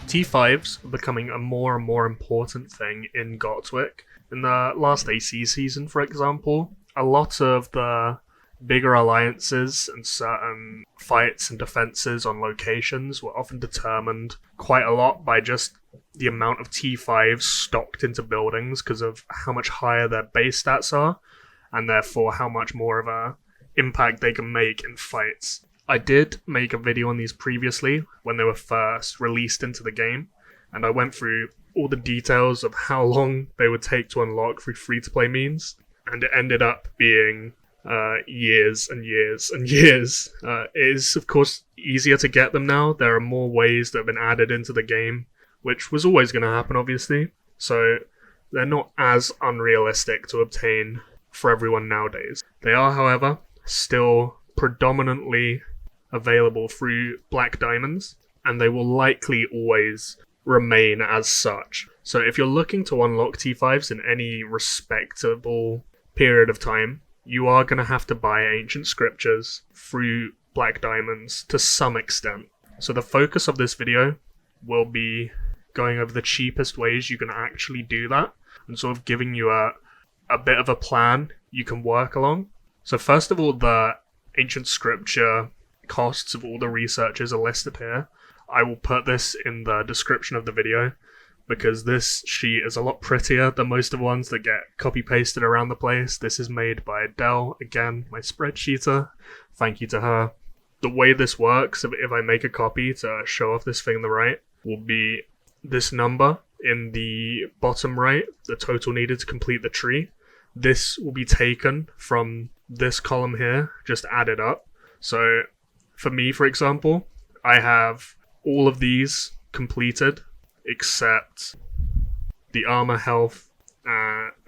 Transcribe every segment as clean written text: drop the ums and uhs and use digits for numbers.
T5s are becoming a more and more important thing in GoTWiC. In the last AC season, for example, a lot of the bigger alliances and certain fights and defenses on locations were often determined quite a lot by just the amount of T5s stocked into buildings because of how much higher their base stats are, and therefore how much more of a impact they can make in fights. I did make a video on these previously when they were first released into the game, and I went through all the details of how long they would take to unlock through free-to-play means, and it ended up being years and years and years. It is, of course, easier to get them now. There are more ways that have been added into the game, which was always going to happen, obviously, so they're not as unrealistic to obtain for everyone nowadays. They are, however, still predominantly available through black diamonds, and they will likely always remain as such. So if you're looking to unlock T5s in any respectable period of time, you are going to have to buy ancient scriptures through black diamonds to some extent. So the focus of this video will be going over the cheapest ways you can actually do that, and sort of giving you a bit of a plan you can work along. So first of all, the ancient scripture costs of all the researchers are listed here. I will put this in the description of the video because this sheet is a lot prettier than most of the ones that get copy-pasted around the place. This is made by Adele, again, my spreadsheeter. Thank you to her. The way this works, if I make a copy to show off this thing on the right, will be this number in the bottom right, the total needed to complete the tree. This will be taken from this column here, just added up. So for me, for example, I have all of these completed except the armor, health,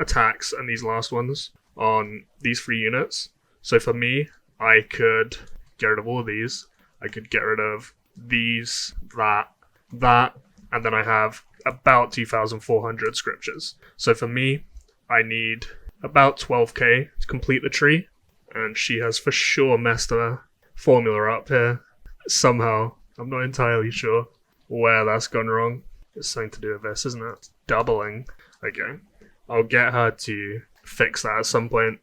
attacks, and these last ones on these 3 units. So for me, I could get rid of all of these. I could get rid of these, that, and then I have about 2,400 scriptures. So for me, I need about 12k to complete the tree, and she has for sure messed the formula up here somehow. I'm not entirely sure where that's gone wrong. It's something to do with this, isn't it? Doubling. Okay. I'll get her to fix that at some point,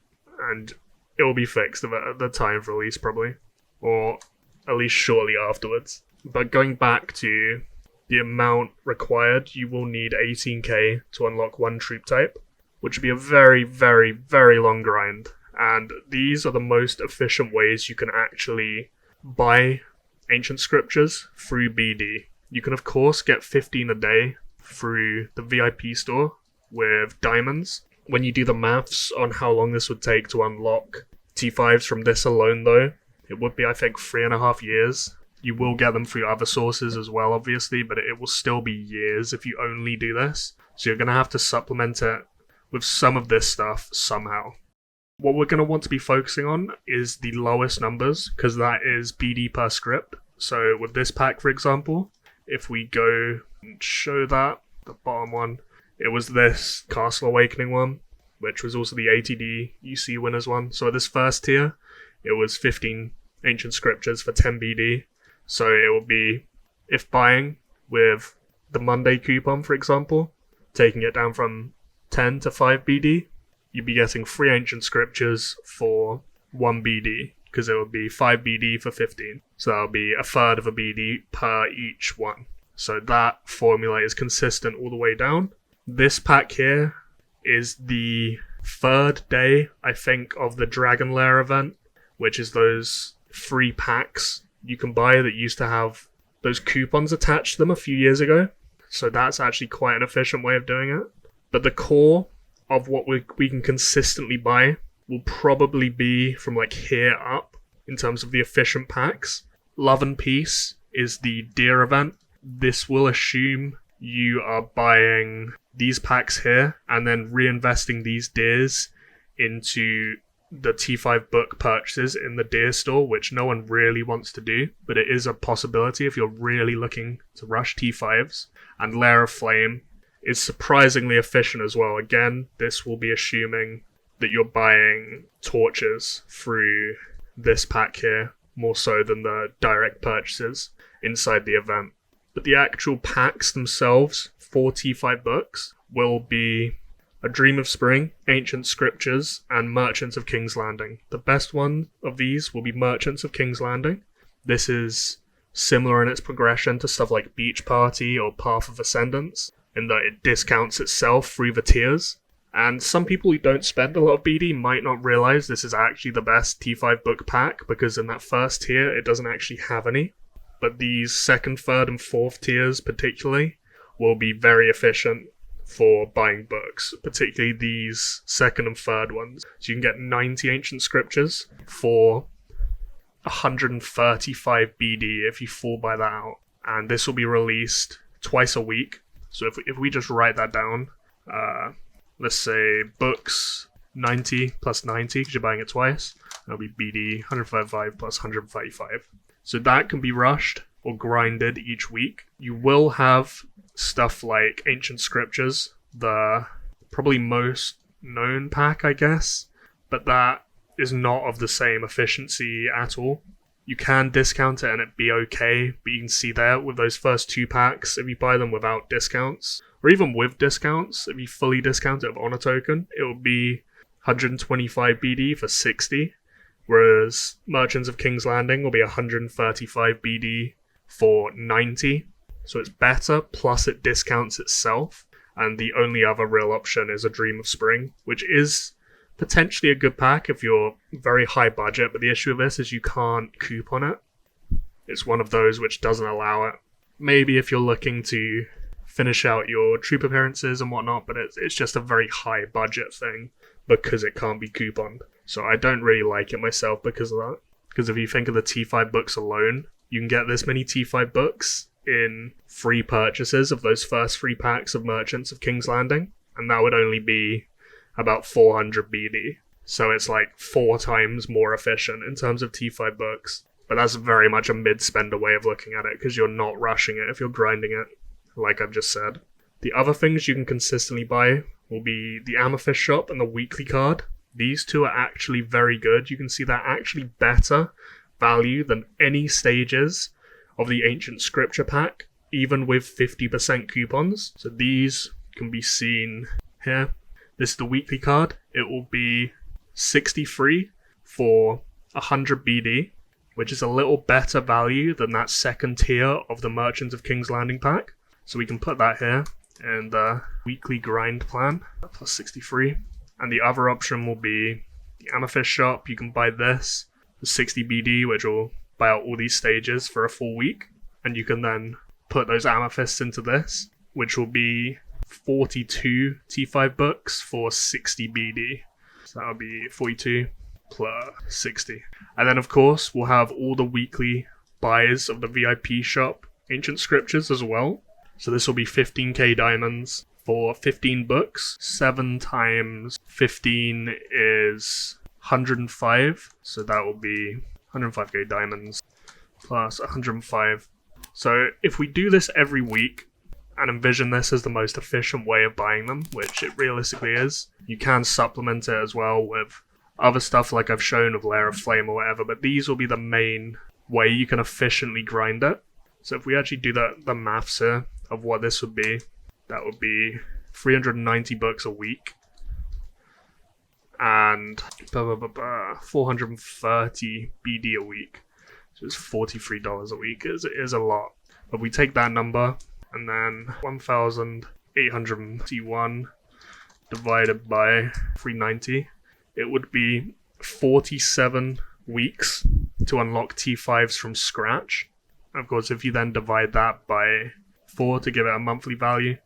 and it will be fixed at the time of release probably, or at least shortly afterwards. But going back to the amount required, you will need 18k to unlock one troop type, which would be a very, very, very long grind. And these are the most efficient ways you can actually buy ancient scriptures through BD. You can of course get 15 a day through the VIP store with diamonds. When you do the maths on how long this would take to unlock T5s from this alone though, it would be I think 3.5 years. You will get them through other sources as well obviously, but it will still be years if you only do this. So you're going to have to supplement it with some of this stuff somehow. What we're going to want to be focusing on is the lowest numbers, because that is BD per script. So with this pack, for example, if we go and show that, the bottom one, it was this Castle Awakening one, which was also the ATD UC winners one. So this first tier, it was 15 ancient scriptures for 10 BD. So it will be, if buying with the Monday coupon, for example, taking it down from 10 to 5 BD, you'd be getting 3 ancient scriptures for 1 BD, because it would be 5 BD for 15. So that'll be a third of a BD per each one. So that formula is consistent all the way down. This pack here is the 3rd day, I think, of the Dragon Lair event, which is those 3 packs you can buy that used to have those coupons attached to them a few years ago. So that's actually quite an efficient way of doing it. But the core of what we can consistently buy will probably be from like here up in terms of the efficient packs. Love and Peace is the deer event. This will assume you are buying these packs here and then reinvesting these deers into the T5 book purchases in the deer store, which no one really wants to do, but it is a possibility if you're really looking to rush T5s. And Lair of Flame is surprisingly efficient as well. Again, this will be assuming that you're buying torches through this pack here, more so than the direct purchases inside the event. But the actual packs themselves for T5 books will be A Dream of Spring, Ancient Scriptures, and Merchants of King's Landing. The best one of these will be Merchants of King's Landing. This is similar in its progression to stuff like Beach Party or Path of Ascendance, in that it discounts itself through the tiers. And some people who don't spend a lot of BD might not realize this is actually the best T5 book pack, because in that first tier it doesn't actually have any. But these second, third, and fourth tiers particularly will be very efficient for buying books, particularly these second and third ones. So you can get 90 Ancient Scriptures for 135 BD if you full buy that out. And this will be released twice a week. So if we just write that down, let's say books 90 plus 90, because you're buying it twice, that'll be BD 135 plus 135. So that can be rushed or grinded each week. You will have stuff like Ancient Scriptures, the probably most known pack, I guess, but that is not of the same efficiency at all. You can discount it and it'd be okay, but you can see there with those first two packs, if you buy them without discounts, or even with discounts, if you fully discount it on a token, it will be 125 BD for 60. Whereas Merchants of King's Landing will be 135 BD for 90. So it's better, plus it discounts itself. And the only other real option is A Dream of Spring, which is potentially a good pack if you're very high budget, but the issue with this is you can't coupon it. It's one of those which doesn't allow it. Maybe if you're looking to finish out your troop appearances and whatnot, but it's just a very high budget thing because it can't be couponed. So I don't really like it myself because of that. Because if you think of the T5 books alone, you can get this many T5 books in free purchases of those first 3 packs of Merchants of King's Landing, and that would only be about 400 BD. So it's like 4 times more efficient in terms of T5 books. But that's very much a mid-spender way of looking at it, because you're not rushing it if you're grinding it, like I've just said. The other things you can consistently buy will be the Amethyst Shop and the weekly card. These two are actually very good. You can see they're actually better value than any stages of the Ancient Scripture pack, even with 50% coupons. So these can be seen here. This is the weekly card. It will be 63 for 100 BD, which is a little better value than that second tier of the Merchants of King's Landing pack. So we can put that here in the weekly grind plan, plus 63. And the other option will be the Amethyst Shop. You can buy this for 60 BD, which will buy out all these stages for a full week. And you can then put those amethysts into this, which will be 42 T5 books for 60 BD. So that'll be 42 plus 60. And then, of course, we'll have all the weekly buys of the VIP shop Ancient Scriptures as well. So this will be 15k diamonds for 15 books. 7 times 15 is 105. So that will be 105k diamonds plus 105. So if we do this every week and envision this as the most efficient way of buying them, which it realistically is, you can supplement it as well with other stuff like I've shown of Lair of Flame or whatever, but these will be the main way you can efficiently grind it. So if we actually do the maths here of what this would be, that would be 390 books a week and 430 BD a week. So it's $43 a week. It is a lot. But we take that number and then 1,851 divided by 390. It would be 47 weeks to unlock T5s from scratch. Of course, if you then divide that by 4 to give it a monthly value,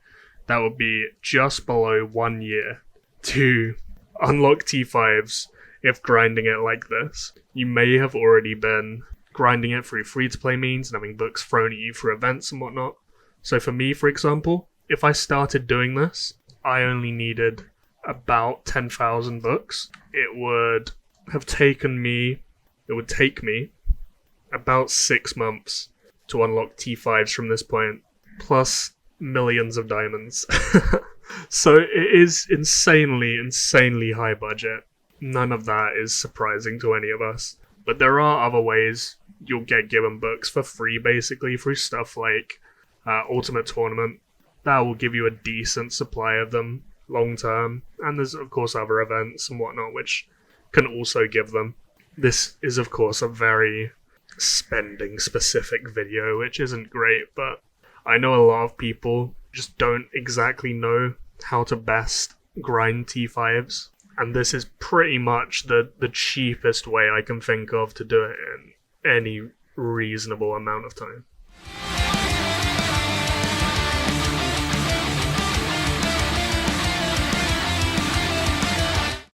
that would be just below 1 year to unlock T5s if grinding it like this. You may have already been grinding it through free-to-play means and having books thrown at you for events and whatnot. So for me, for example, if I started doing this, I only needed about 10,000 books. It would take me about 6 months to unlock T5s from this point. Plus, millions of diamonds. So it is insanely high budget. None of that is surprising to any of us. But there are other ways you'll get given books for free, basically, through stuff like Ultimate Tournament. That will give you a decent supply of them long term. And there's, of course, other events and whatnot which can also give them. This is, of course, a very spending-specific video, which isn't great, but I know a lot of people just don't exactly know how to best grind T5s, and this is pretty much the cheapest way I can think of to do it in any reasonable amount of time.